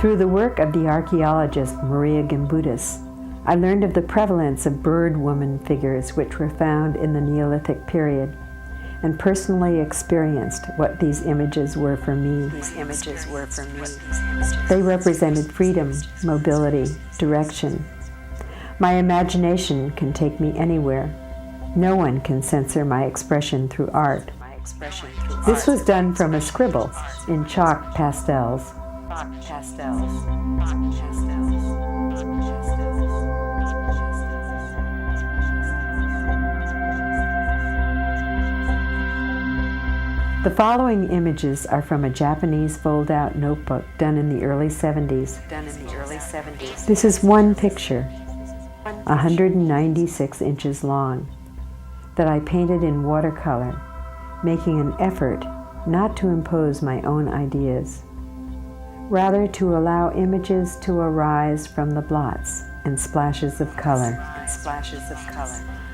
Through the work of the archaeologist Maria Gimbutas, I learned of the prevalence of bird-woman figures which were found in the Neolithic period, and personally experienced what these images were for me. They represented freedom, mobility, direction. My imagination can take me anywhere. No one can censor my expression through art. This was done from a scribble in chalk pastels. The following images are from a Japanese fold-out notebook done in the early 70s. This is one picture, 196 inches long, that I painted in watercolor, making an effort not to impose my own ideas, rather to allow images to arise from the blots and splashes of color.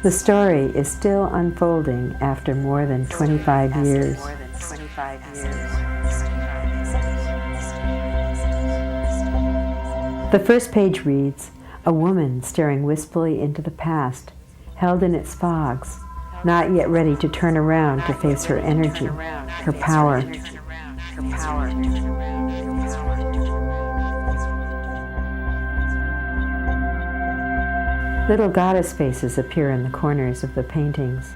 The story is still unfolding after more than 25 years. The first page reads, "A woman staring wistfully into the past, held in its fogs, not yet ready to turn around to face her energy, her power." Little goddess faces appear in the corners of the paintings.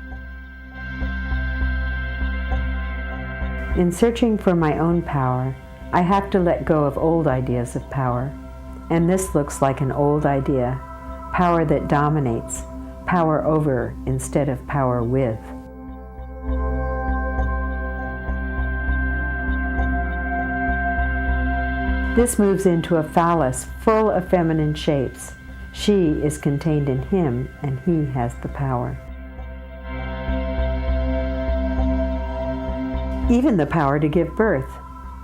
In searching for my own power, I have to let go of old ideas of power, and this looks like an old idea, power that dominates, power over instead of power with. This moves into a phallus full of feminine shapes. She is contained in him, and he has the power. Even the power to give birth.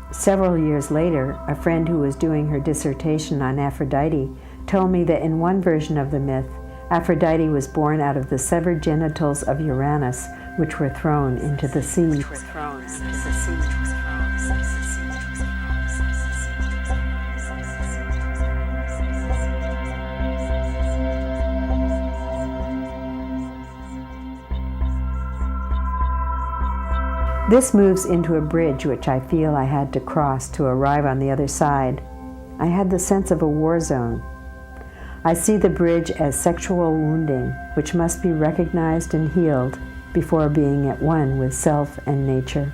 Several years later, a friend who was doing her dissertation on Aphrodite told me that in one version of the myth, Aphrodite was born out of the severed genitals of Uranus, which were thrown into the sea. This moves into a bridge which I feel I had to cross to arrive on the other side. I had the sense of a war zone. I see the bridge as sexual wounding, which must be recognized and healed before being at one with self and nature.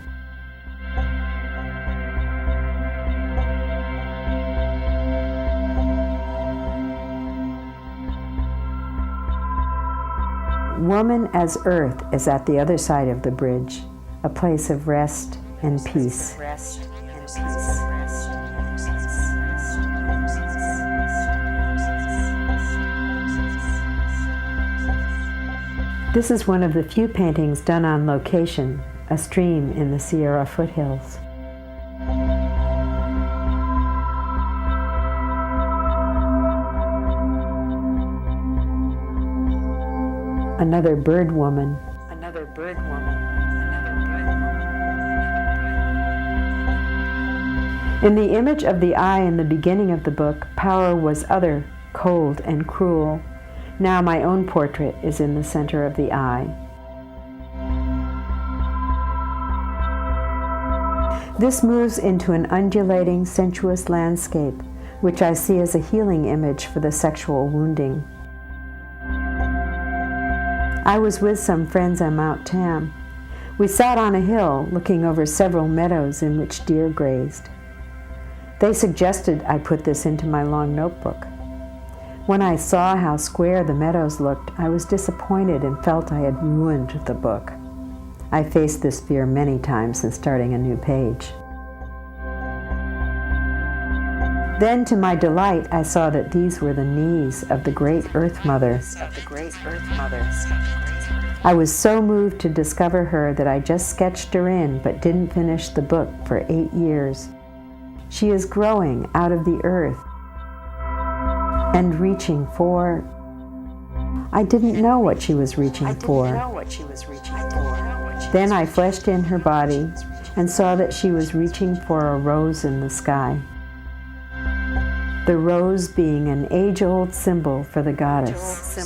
Woman as earth is at the other side of the bridge, a place of rest and peace. This is one of the few paintings done on location, a stream in the Sierra foothills. Another bird woman. In the image of the eye in the beginning of the book, power was other, cold and cruel. Now my own portrait is in the center of the eye. This moves into an undulating, sensuous landscape, which I see as a healing image for the sexual wounding. I was with some friends on Mount Tam. We sat on a hill looking over several meadows in which deer grazed. They suggested I put this into my long notebook. When I saw how square the meadows looked, I was disappointed and felt I had ruined the book. I faced this fear many times since starting a new page. Then, to my delight, I saw that these were the knees of the great Earth Mother. I was so moved to discover her that I just sketched her in, but didn't finish the book for 8 years. She is growing out of the earth and reaching for... I didn't know what she was reaching for. Then I fleshed in her body and saw that she was reaching for a rose in the sky. the rose being an age-old symbol for the goddess.